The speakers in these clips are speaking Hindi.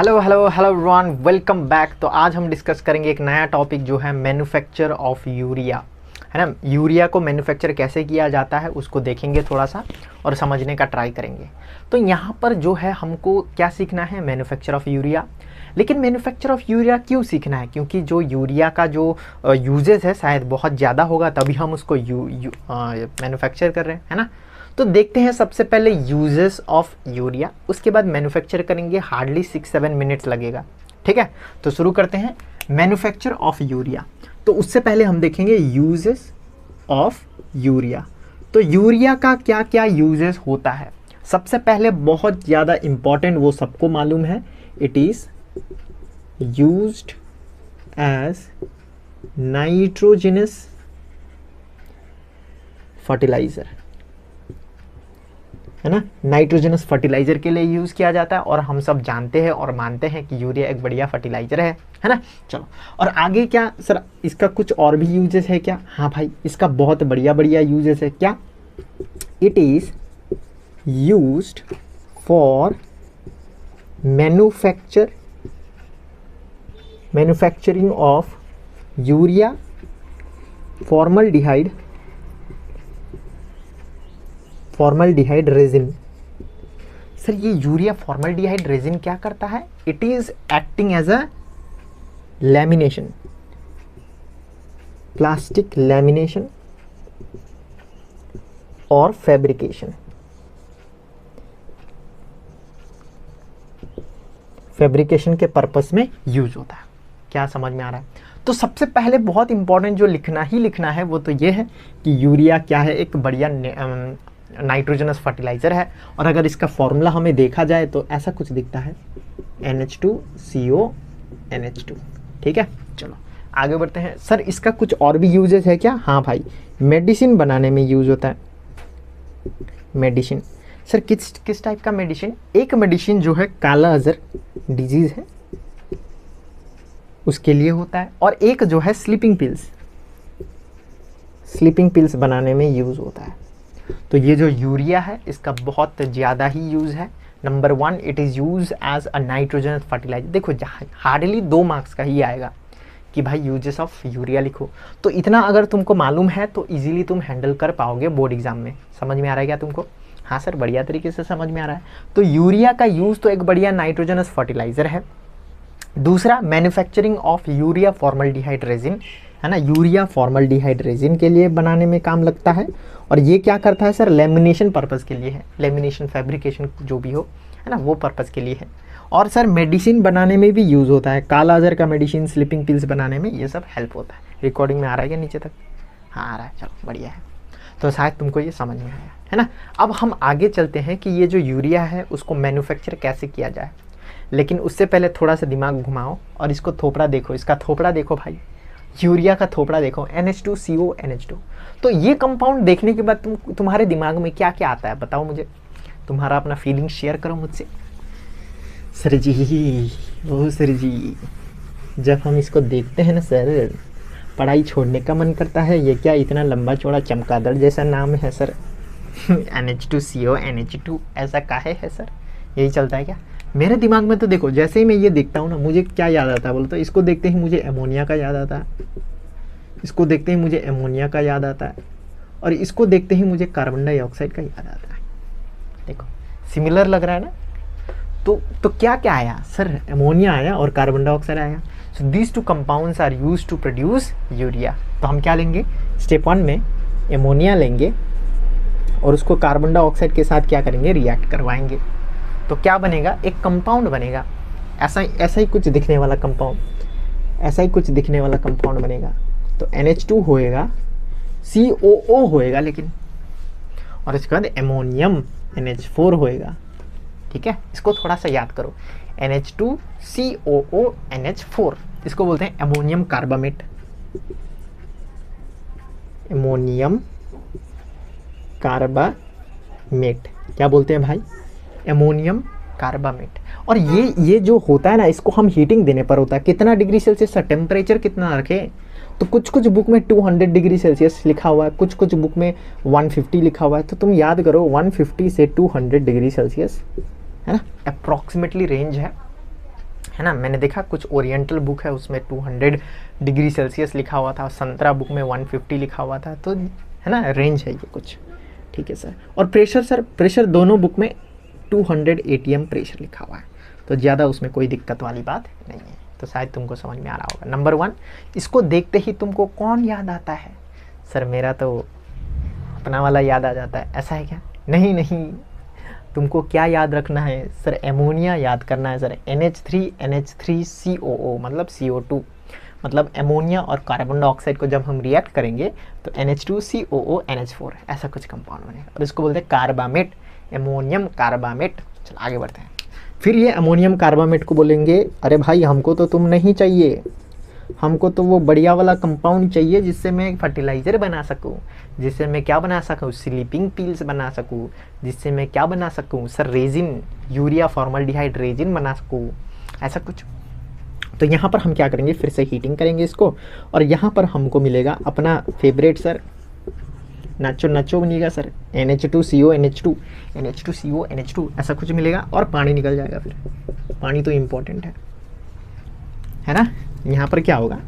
Hello hello hello everyone, welcome back. तो आज हम डिस्कस करेंगे एक नया टॉपिक जो है मैन्युफैक्चर ऑफ यूरिया, है ना। यूरिया को मैन्युफैक्चर कैसे किया जाता है उसको देखेंगे थोड़ा सा और समझने का ट्राई करेंगे। तो यहाँ पर जो है हमको क्या सीखना है, मैन्युफैक्चर ऑफ यूरिया। लेकिन मैन्युफैक्चर ऑफ यूरिया क्यों सीखना है? क्योंकि जो यूरिया का जो यूजेस है शायद बहुत ज़्यादा होगा, तभी हम उसको मैन्युफैक्चर कर रहे हैं, है ना। तो देखते हैं सबसे पहले यूजेस ऑफ यूरिया, उसके बाद मैन्युफैक्चर करेंगे। हार्डली 6-7 मिनट्स लगेगा, ठीक है। तो शुरू करते हैं मैन्युफैक्चर ऑफ यूरिया। तो उससे पहले हम देखेंगे यूजेस ऑफ यूरिया। तो यूरिया का क्या क्या यूजेस होता है। सबसे पहले बहुत ज़्यादा इम्पॉर्टेंट, वो सबको मालूम है, it is used as nitrogenous fertiliser, है ना। नाइट्रोजनस फर्टिलाइजर के लिए यूज़ किया जाता है और हम सब जानते हैं और मानते हैं कि यूरिया एक बढ़िया फर्टिलाइजर है ना। चलो, और आगे क्या सर, इसका कुछ और भी यूजेस है क्या? हाँ भाई, इसका बहुत बढ़िया बढ़िया यूजेस है। क्या? It is used for manufacturing of urea formaldehyde resin. Sir ये यूरिया फॉर्मल्डिहाइड रेजिन क्या करता है? It is acting as a lamination, plastic lamination और फैब्रिकेशन के पर्पस में यूज होता है। क्या समझ में आ रहा है? तो सबसे पहले बहुत इंपॉर्टेंट जो लिखना है वो तो ये है कि यूरिया क्या है, एक बढ़िया नाइट्रोजनस फर्टिलाइजर है। और अगर इसका फॉर्मूला हमें देखा जाए तो ऐसा कुछ दिखता है, NH2CONH2, ठीक है। चलो आगे बढ़ते हैं। सर इसका कुछ और भी यूजेस है क्या? हाँ भाई, मेडिसिन बनाने में यूज होता है। मेडिसिन, सर किस टाइप का मेडिसिन? एक मेडिसिन जो है काला अजर डिजीज है उसके लिए होता है, और एक जो है स्लीपिंग पिल्स बनाने में यूज होता है। तो ये जो यूरिया है इसका बहुत ज़्यादा ही यूज़ है। Number 1, it is use as a nitrogenous fertiliser. देखो हार्डली 2 मार्क्स का ही आएगा कि भाई यूजेस ऑफ यूरिया लिखो। तो इतना अगर तुमको मालूम है तो इजीली तुम हैंडल कर पाओगे बोर्ड एग्जाम में। समझ में आ रहा है क्या तुमको? हाँ सर, बढ़िया तरीके से समझ में आ रहा है। तो यूरिया का यूज़ तो एक बढ़िया नाइट्रोजनस फर्टिलाइजर है। दूसरा, manufacturing of urea formaldehyde resin, है ना। यूरिया फॉर्मल्डिहाइड रेजिन के लिए बनाने में काम लगता है। और ये क्या करता है सर? लेमिनेशन पर्पज़ के लिए है। लेमिनेशन फैब्रिकेशन जो भी हो, है ना, वो पर्पज़ के लिए है। और सर मेडिसिन बनाने में भी यूज़ होता है। काला अजर का मेडिसिन, स्लीपिंग पिल्स बनाने में ये सब हेल्प होता है। रिकॉर्डिंग में आ रहा है क्या नीचे तक? हाँ आ रहा है, चलो बढ़िया है। तो शायद तुमको ये समझ में आया, है ना। अब हम आगे चलते हैं कि ये जो यूरिया है उसको मैन्युफैक्चर कैसे किया जाए। लेकिन उससे पहले थोड़ा सा दिमाग घुमाओ और इसको थोपड़ा देखो, इसका थोपड़ा देखो भाई, यूरिया का थोपड़ा देखो, NH2CONH2। तो ये कंपाउंड देखने के बाद तुम्हारे दिमाग में क्या क्या आता है बताओ मुझे। तुम्हारा अपना फीलिंग शेयर करो मुझसे। सर जी, ओ सर जी, जब हम इसको देखते हैं ना सर, पढ़ाई छोड़ने का मन करता है। ये क्या इतना लंबा चौड़ा चमगादड़ जैसा नाम है सर? NH2CONH2 ऐसा काहे है सर? यही चलता है क्या मेरे दिमाग में? तो देखो, जैसे ही मैं ये देखता हूँ ना, मुझे क्या याद आता है बोलो तो? इसको देखते ही मुझे एमोनिया का याद आता है, इसको देखते ही मुझे एमोनिया का याद आता है, और इसको देखते ही मुझे कार्बन डाइऑक्साइड का याद आता है। देखो सिमिलर लग रहा है ना। तो क्या क्या आया सर? एमोनिया आया और कार्बन डाइऑक्साइड आया। So these 2 compounds are used to produce urea. तो हम क्या लेंगे? स्टेप 1 में एमोनिया लेंगे और उसको कार्बन डाइऑक्साइड के साथ क्या करेंगे? रिएक्ट करवाएंगे। तो क्या बनेगा? एक कंपाउंड बनेगा, ऐसा ही कुछ दिखने वाला कंपाउंड बनेगा। तो NH2 होएगा, COO होएगा लेकिन, और इसके बाद एमोनियम NH4 होएगा, ठीक है। इसको थोड़ा सा याद करो, NH2COONH4, इसको बोलते हैं एमोनियम कार्बामेट। क्या बोलते हैं भाई? Ammonium carbamate. और ये जो होता है ना, इसको हम हीटिंग देने पर होता है। कितना डिग्री सेल्सियस का टेम्परेचर कितना रखे? तो कुछ बुक में 200 डिग्री सेल्सियस लिखा हुआ है, कुछ बुक में 150 लिखा हुआ है। तो तुम याद करो 150 से 200 डिग्री सेल्सियस, है ना, अप्रॉक्सीमेटली रेंज है। है ना। मैंने देखा कुछ ओरिएंटल बुक है उसमें 200 डिग्री सेल्सियस लिखा हुआ था, संतरा बुक में 150 लिखा हुआ था, तो है ना रेंज है ये कुछ, ठीक है सर। और प्रेशर सर, प्रेशर दोनों बुक में 200 ATM प्रेशर लिखा हुआ है, तो ज़्यादा उसमें कोई दिक्कत वाली बात नहीं है। तो शायद तुमको समझ में आ रहा होगा। नंबर 1, इसको देखते ही तुमको कौन याद आता है? सर मेरा तो अपना वाला याद आ जाता है, ऐसा है क्या? नहीं नहीं, तुमको क्या याद रखना है सर? एमोनिया याद करना है सर। NH3COO मतलब CO2, मतलब एमोनिया और कार्बन डाइऑक्साइड को जब हम रिएक्ट करेंगे तो NH2COO NH4 ऐसा कुछ कंपाउंड बनेगा, और इसको बोलते हैं कार्बामेट, एमोनियम कार्बामेट। चलो आगे बढ़ते हैं। फिर ये अमोनियम कार्बामेट को बोलेंगे, अरे भाई हमको तो तुम नहीं चाहिए, हमको तो वो बढ़िया वाला कंपाउंड चाहिए जिससे मैं फर्टिलाइज़र बना सकूं, जिससे मैं क्या बना सकूं, स्लीपिंग पिल्स बना सकूं, जिससे मैं क्या बना सकूं sir, resin, urea formaldehyde resin बना सकूं, ऐसा कुछ। तो यहाँ पर हम क्या करेंगे, फिर से हीटिंग करेंगे इसको, और यहाँ पर हमको मिलेगा अपना फेवरेट सर, नाचो नाचो बनिएगा sir, NH2CO NH2 NH2CO NH2 ऐसा कुछ मिलेगा, और पानी निकल जाएगा। फिर पानी तो इम्पोर्टेंट है ना। यहाँ पर क्या होगा,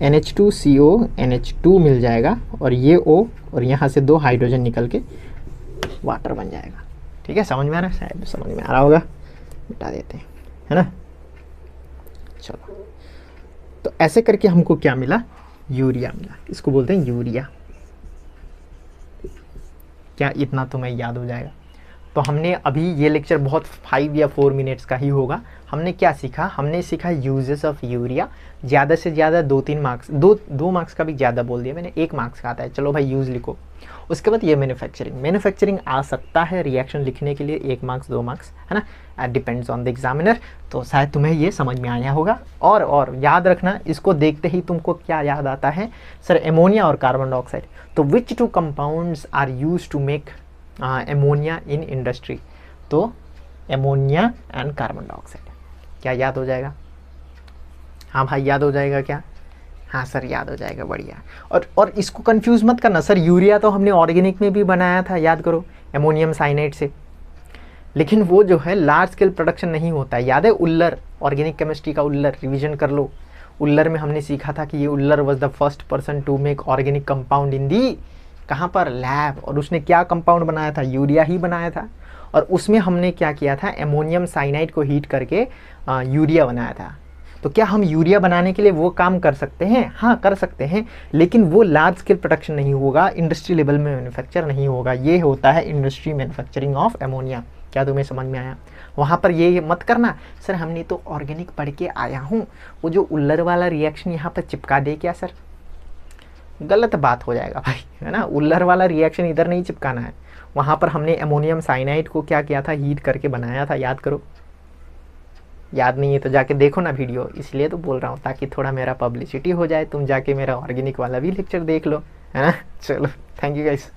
NH2CO NH2 मिल जाएगा, और ये O, और यहाँ से 2 हाइड्रोजन निकल के वाटर बन जाएगा। ठीक है, समझ में आ रहा है? शायद समझ में आ रहा होगा, मिटा देते हैं, है ना। चलो, तो ऐसे करके हमको क्या मिला, यूरिया मिला, इसको बोलते हैं यूरिया। क्या इतना तुम्हें याद हो जाएगा? तो हमने अभी ये लेक्चर बहुत 5 या 4 मिनट्स का ही होगा। हमने क्या सीखा? हमने सीखा यूजेस ऑफ यूरिया। ज़्यादा से ज़्यादा 2-3 मार्क्स, 2 मार्क्स का भी ज़्यादा बोल दिया मैंने, 1 मार्क्स का आता है। चलो भाई यूज़ लिखो। उसके बाद ये मैन्युफैक्चरिंग आ सकता है रिएक्शन लिखने के लिए 1 मार्क्स 2 मार्क्स, है ना, डिपेंड्स ऑन द एग्जामिनर। तो शायद तुम्हें ये समझ में आया होगा। और याद रखना, इसको देखते ही तुमको क्या याद आता है सर? एमोनिया और कार्बन डाइऑक्साइड। तो which 2 compounds are use to make ammonia in industry? तो एमोनिया एंड कार्बन डाइऑक्साइड। क्या याद हो जाएगा? हाँ भाई याद हो जाएगा क्या? हाँ सर याद हो जाएगा, बढ़िया। और इसको कंफ्यूज मत करना सर, यूरिया तो हमने ऑर्गेनिक में भी बनाया था, याद करो, एमोनियम साइनाइड से। लेकिन वो जो है लार्ज स्केल प्रोडक्शन नहीं होता है। याद है उल्लर, ऑर्गेनिक केमिस्ट्री का उल्लर, रिवीजन कर लो। उल्लर में हमने सीखा था कि ये उल्लर was the first person to make organic compound in the, कहाँ पर, लैब। और उसने क्या कंपाउंड बनाया था? यूरिया ही बनाया था। और उसमें हमने क्या किया था? एमोनियम साइनाइड को हीट करके यूरिया बनाया था। तो क्या हम यूरिया बनाने के लिए वो काम कर सकते हैं? हाँ कर सकते हैं, लेकिन वो लार्ज स्केल प्रोडक्शन नहीं होगा, इंडस्ट्री लेवल में मैन्युफैक्चर नहीं होगा। ये होता है इंडस्ट्री मैन्युफैक्चरिंग ऑफ एमोनिया। क्या तुम्हें समझ में आया? वहाँ पर ये मत करना सर हमने तो ऑर्गेनिक पढ़ के आया हूँ, वो जो उल्लर वाला रिएक्शन यहाँ पर चिपका दे क्या सर? गलत बात हो जाएगा भाई, है ना। उल्लर वाला रिएक्शन इधर नहीं चिपकाना है। वहाँ पर हमने एमोनियम साइनाइड को क्या किया था? हीट करके बनाया था, याद करो। याद नहीं है तो जाके देखो ना वीडियो, इसलिए तो बोल रहा हूँ ताकि थोड़ा मेरा पब्लिसिटी हो जाए, तुम जाके मेरा ऑर्गेनिक वाला भी लेक्चर देख लो, है ना। चलो, थैंक यू गाइस।